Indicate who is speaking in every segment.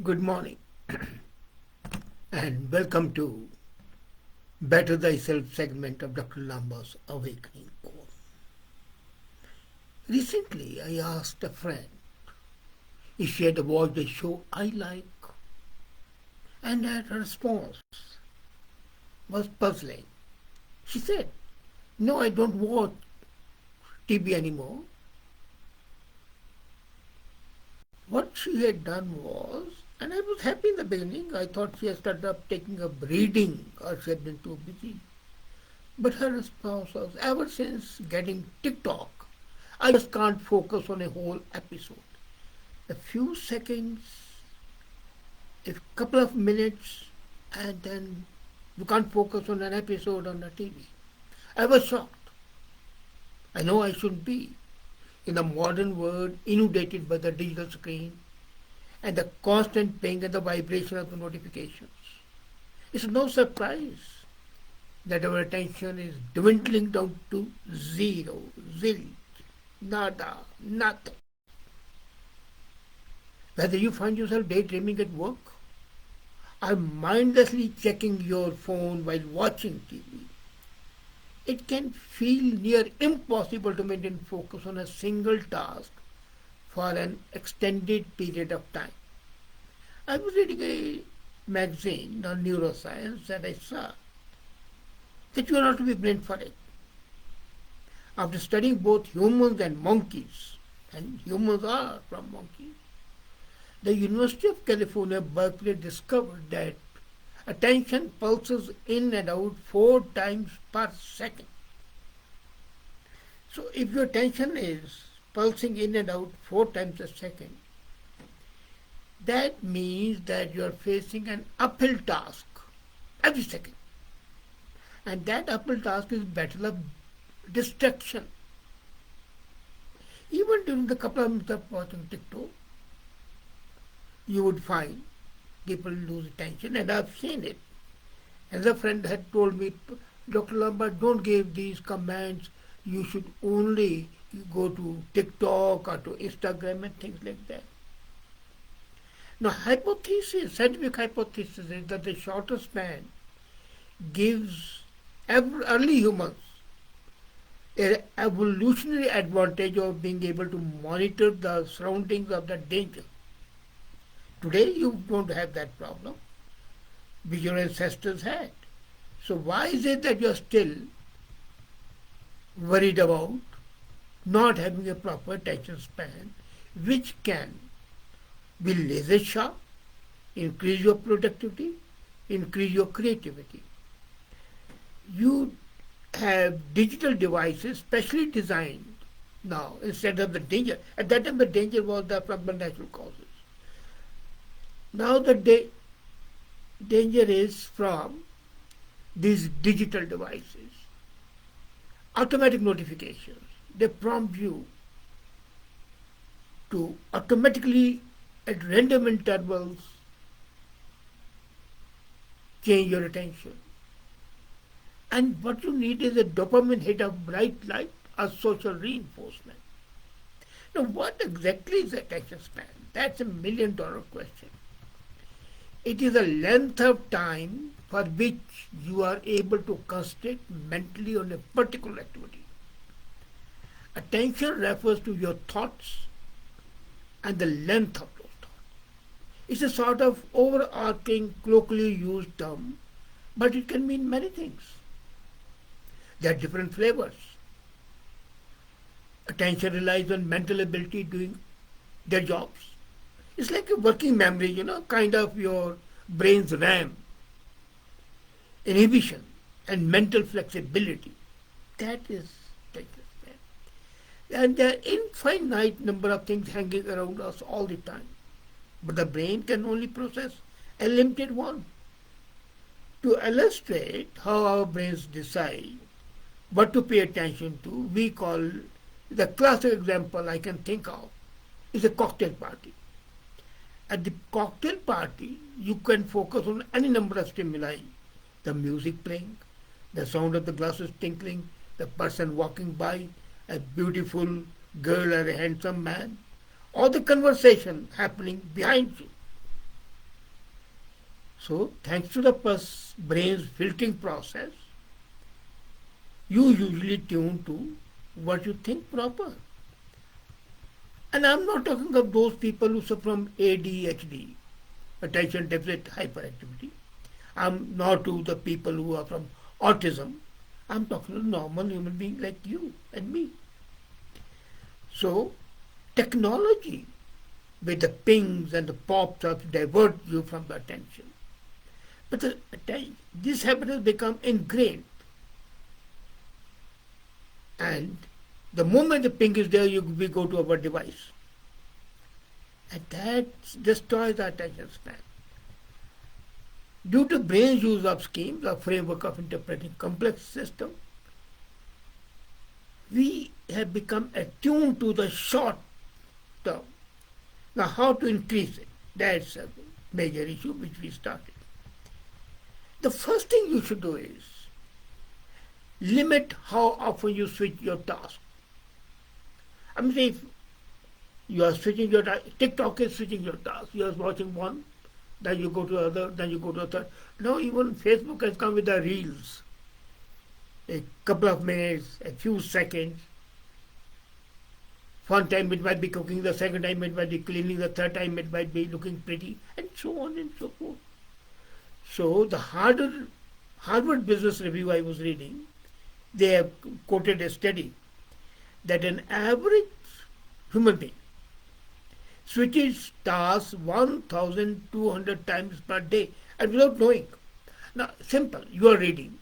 Speaker 1: Good morning and welcome to Better Thyself segment of Dr. Lamba's Awakening course. Recently, I asked a friend if she had watched a show I like, and her response was puzzling. She said, "No, I don't watch TV anymore." What she had done was, and I was happy in the beginning, I thought she had started up taking up reading or she had been too busy. But her response was, ever since getting TikTok, I just can't focus on a whole episode. A few seconds, a couple of minutes, and then you can't focus on an episode on the TV. I was shocked. I know I shouldn't be. In the modern world, inundated by the digital screen and the constant ping and the vibration of the notifications. It's no surprise that our attention is dwindling down to zero, zilch, nada, nothing. Whether you find yourself daydreaming at work or mindlessly checking your phone while watching TV, it can feel near impossible to maintain focus on a single task for an extended period of time. I was reading a magazine on neuroscience and I saw that you are not to be blamed for it. After studying both humans and monkeys, and humans are from monkeys, the University of California, Berkeley discovered that attention pulses in and out 4 times per second. So if your attention is pulsing in and out 4 times a second, that means that you are facing an uphill task every second. And that uphill task is battle of distraction. Even during the couple of minutes of watching TikTok, you would find people lose attention, and I've seen it. Another friend had told me, Dr. Lamba, don't give these commands. You should only go to TikTok or to Instagram and things like that. Now, scientific hypothesis is that the shorter span gives early humans an evolutionary advantage of being able to monitor the surroundings of the danger. Today, you don't have that problem, which your ancestors had. So why is it that you're still worried about not having a proper attention span, which can be laser sharp, increase your productivity, increase your creativity? You have digital devices specially designed now instead of the danger. At that time, the danger was from the natural causes. Now the danger is from these digital devices. Automatic notifications. They prompt you to automatically, at random intervals, change your attention. And what you need is a dopamine hit of bright light or social reinforcement. Now, what exactly is attention span? That's $1 million question. It is the length of time for which you are able to concentrate mentally on a particular activity. Attention refers to your thoughts and the length of those thoughts. It's a sort of overarching, colloquially used term, but it can mean many things. There are different flavors. Attention relies on mental ability doing their jobs. It's like a working memory, kind of your brain's RAM, inhibition, and mental flexibility. That is attention span. And there are infinite number of things hanging around us all the time. But the brain can only process a limited one. To illustrate how our brains decide what to pay attention to, we call the classic example I can think of is a cocktail party. At the cocktail party, you can focus on any number of stimuli. The music playing, the sound of the glasses tinkling, the person walking by, a beautiful girl or a handsome man, or the conversation happening behind you. So, thanks to the brain's filtering process, you usually tune to what you think proper. And I'm not talking of those people who suffer from ADHD, attention deficit hyperactivity. I'm not to the people who are from autism. I'm talking to normal human beings like you and me. So, technology with the pings and the pops-ups divert you from the attention. But this habit has become ingrained. And the moment the ping is there, we go to our device. And that destroys our attention span. Due to brain's use of schemes, a framework of interpreting complex systems, we have become attuned to the short term. Now, how to increase it? That's a major issue which we started. The first thing you should do is limit how often you switch your task. I mean, if you are switching your task, TikTok is switching your task. You are watching one, then you go to other, then you go to a third. Now even Facebook has come with the reels. A couple of minutes, a few seconds. One time it might be cooking, the second time it might be cleaning, the third time it might be looking pretty, and so on and so forth. So the Harvard Business Review I was reading, they have quoted a study that an average human being switches tasks 1,200 times per day and without knowing. Now, simple, you are reading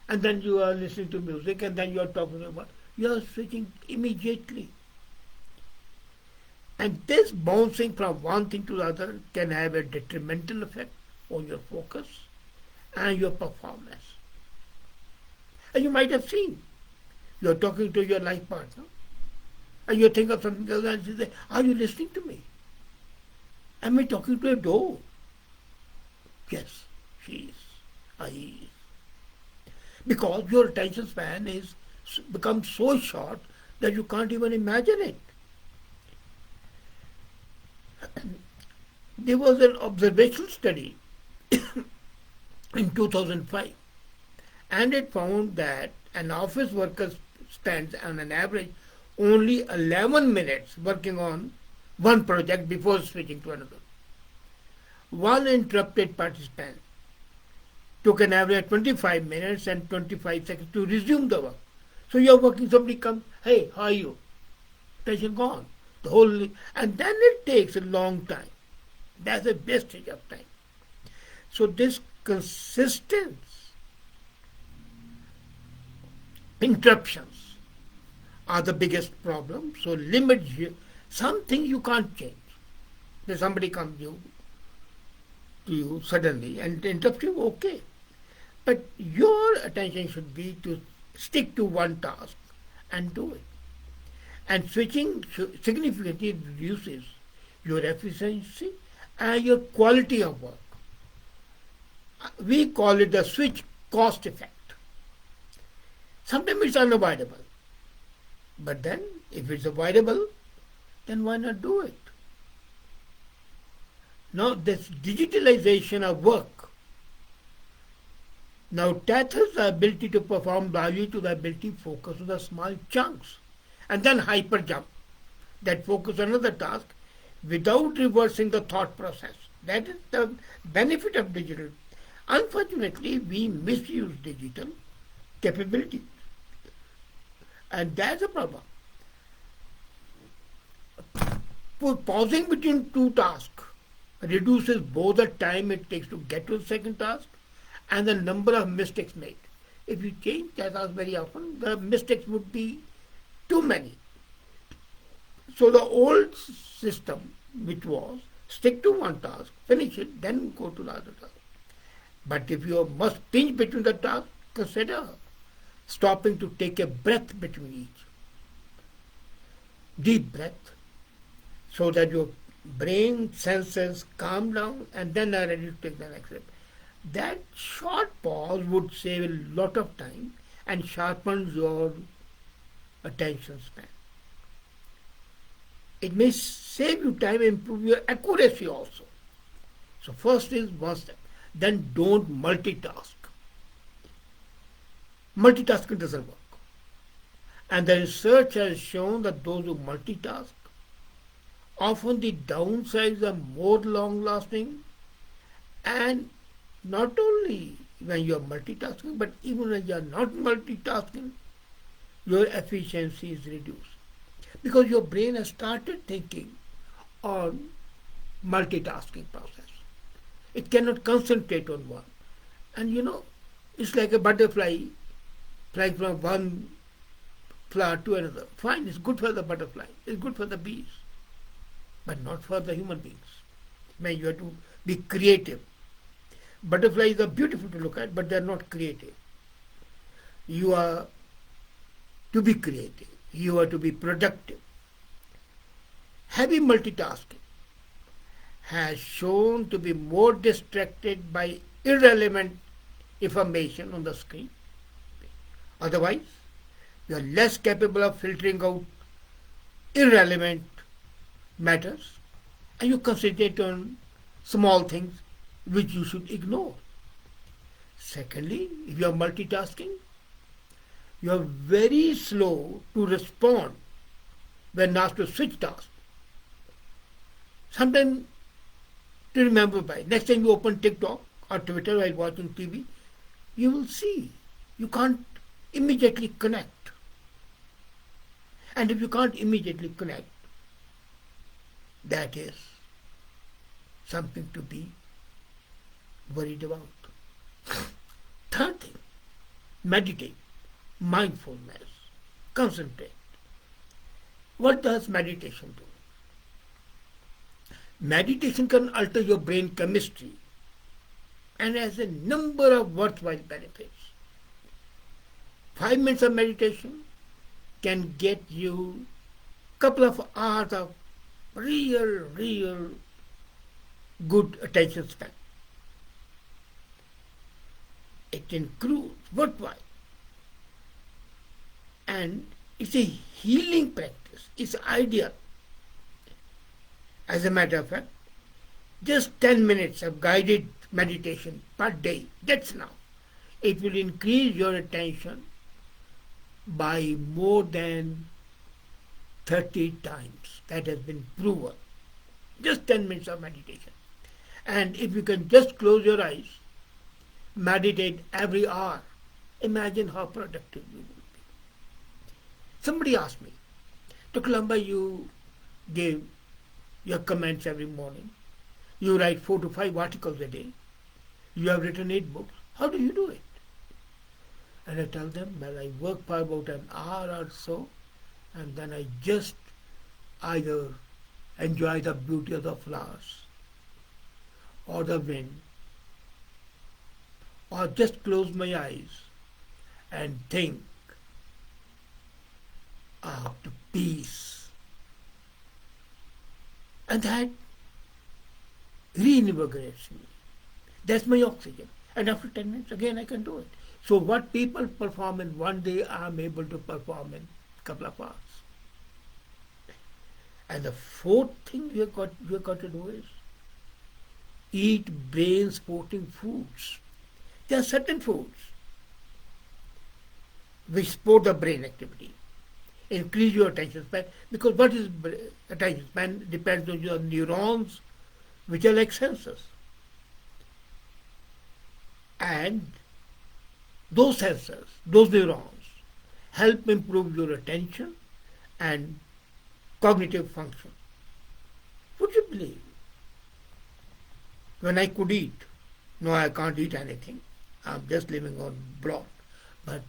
Speaker 1: and then you are listening to music and then you are talking about, you are switching immediately. And this bouncing from one thing to the other can have a detrimental effect on your focus and your performance. And you might have seen, you're talking to your life partner and you think of something else and you say, are you listening to me? Am I talking to a door? Yes, she is. He is. Because your attention span is become so short that you can't even imagine it. There was an observational study in 2005 and it found that an office worker spends on an average only 11 minutes working on one project before switching to another. One interrupted participant took an average of 25 minutes and 25 seconds to resume the work. So you're working, somebody comes, hey, how are you? Attention gone. And then it takes a long time. That's a wastage of time. So this consistent interruptions are the biggest problem. So limit something you can't change. If somebody comes to you suddenly and interrupt you, okay. But your attention should be to stick to one task and do it. And switching significantly reduces your efficiency and your quality of work. We call it the switch cost effect. Sometimes it's unavoidable. But then, if it's avoidable, then why not do it? Now, this digitalization of work now tethers the ability to perform value to the ability to focus on the small chunks and then hyper jump that focus on another task without reversing the thought process. That is the benefit of digital. Unfortunately, we misuse digital capabilities. And that's a problem. Pausing between two tasks reduces both the time it takes to get to the second task and the number of mistakes made. If you change that task very often, the mistakes would be too many. So the old system, which was stick to one task, finish it, then go to the other task. But if you must pinch between the tasks, consider stopping to take a breath between each. Deep breath, so that your brain senses calm down and then are ready to take the next step. That short pause would save a lot of time and sharpens your attention span. It may save you time and improve your accuracy also. So first is one step. then don't multitask. Multitasking doesn't work. And the research has shown that those who multitask, often the downsides are more long lasting, and not only when you are multitasking, but even when you are not multitasking, your efficiency is reduced. Because your brain has started thinking on multitasking process. It cannot concentrate on one. And it's like a butterfly flying from one flower to another. Fine, it's good for the butterfly, it's good for the bees, but not for the human beings. Man, you have to be creative. Butterflies are beautiful to look at, but they are not creative. You are to be creative. You are to be productive. Heavy multitasking has shown to be more distracted by irrelevant information on the screen. Otherwise, you are less capable of filtering out irrelevant matters, and you concentrate on small things which you should ignore. Secondly, if you are multitasking, you are very slow to respond when asked to switch tasks. Sometimes to remember by next time you open TikTok or Twitter while watching TV, you will see you can't immediately connect. And if you can't immediately connect, that is something to be worried about. Third thing, meditate, mindfulness, concentrate. What does meditation do? Meditation can alter your brain chemistry and has a number of worthwhile benefits. 5 minutes of meditation can get you a couple of hours of real good attention span. It includes worthwhile. And it's a healing practice. It's ideal. As a matter of fact, just 10 minutes of guided meditation per day, that's enough. It will increase your attention by more than 30 times. That has been proven. Just 10 minutes of meditation. And if you can just close your eyes, meditate every hour, imagine how productive you will be. Somebody asked me, Dr. Lamba, you give your comments every morning. You write 4 to 5 articles a day. You have written 8 books. How do you do it? And I tell them, well, I work for about an hour or so, and then I just either enjoy the beauty of the flowers or the wind, or just close my eyes and think of the peace. And that reinvigorates me. That's my oxygen. And after 10 minutes, again, I can do it. So what people perform in one day, I'm able to perform in a couple of hours. And the fourth thing you have got to do is eat brain-supporting foods. There are certain foods which support the brain activity, increase your attention span, because what is attention span depends on your neurons, which are like sensors. And those sensors, those neurons, help improve your attention and cognitive function. Would you believe? When I could eat, no, I can't eat anything. I'm just living on broth. But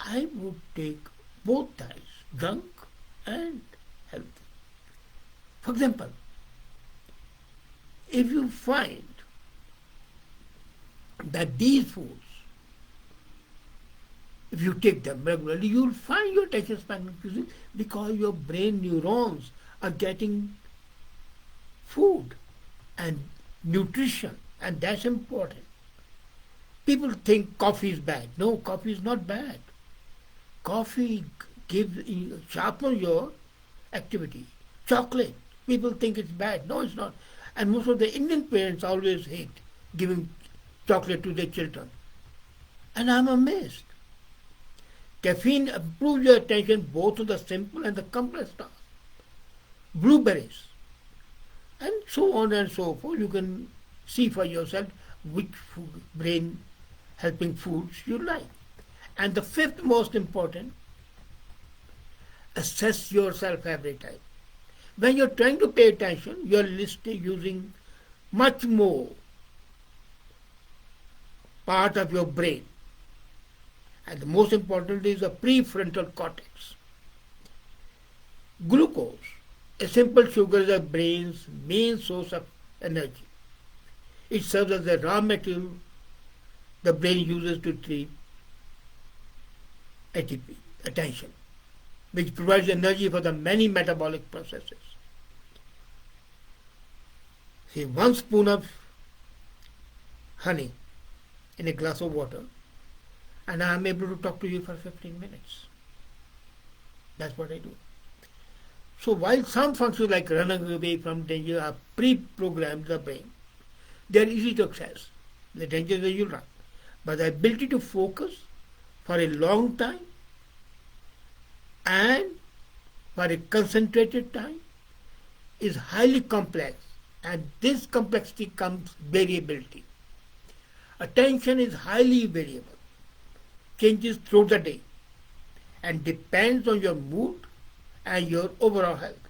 Speaker 1: I would take both types, junk and healthy. For example, if you find that these foods, if you take them regularly, you'll find your attention span increasing because your brain neurons are getting food and nutrition, and that's important. People think coffee is bad. No, coffee is not bad. Coffee sharpens your activity. Chocolate, people think it's bad. No, it's not. And most of the Indian parents always hate giving chocolate to their children. And I'm amazed. Caffeine improves your attention both on the simple and the complex tasks. Blueberries, and so on and so forth. You can see for yourself which brain helping foods you like. And the fifth most important, assess yourself every time. When you're trying to pay attention, you're listening using much more part of your brain. And the most important is the prefrontal cortex. Glucose, a simple sugar, is the brain's main source of energy. It serves as the raw material the brain uses to treat ATP, attention, which provides energy for the many metabolic processes. See, 1 spoon of honey in a glass of water, and I am able to talk to you for 15 minutes. That's what I do. So while some functions like running away from danger are pre-programmed in the brain, they are easy to access. The danger is you run. But the ability to focus for a long time and for a concentrated time is highly complex, and this complexity comes variability. Attention is highly variable, changes throughout the day, and depends on your mood and your overall health.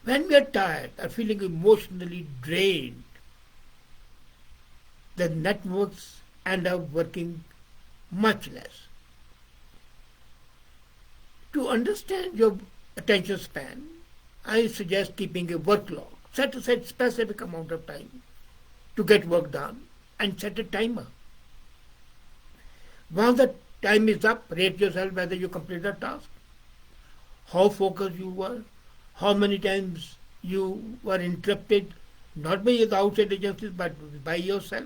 Speaker 1: When we are tired or feeling emotionally drained, the networks end up working much less. To understand your attention span, I suggest keeping a work log. Set aside specific amount of time to get work done and set a timer. Once the time is up, rate yourself whether you complete the task, how focused you were, how many times you were interrupted, not by the outside agencies but by yourself,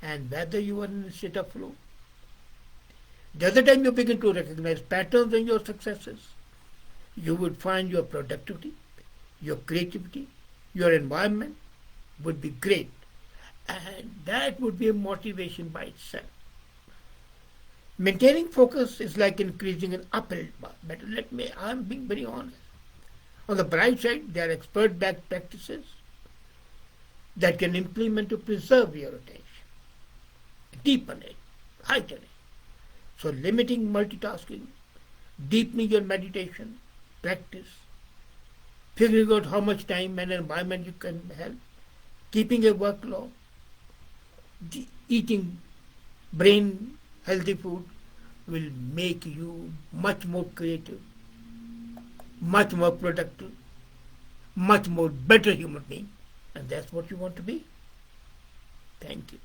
Speaker 1: and whether you were in a state of flow. The other time you begin to recognize patterns in your successes, you would find your productivity, your creativity, your environment would be great. And that would be a motivation by itself. Maintaining focus is like increasing an uphill bar. But I'm being very honest. On the bright side, there are expert-backed practices that can implement to preserve your attention, deepen it, heighten it. So limiting multitasking, deepening your meditation, practice, figuring out how much time and environment you can help, keeping a work log, eating brain healthy food will make you much more creative, much more productive, much more better human being. And that's what you want to be. Thank you.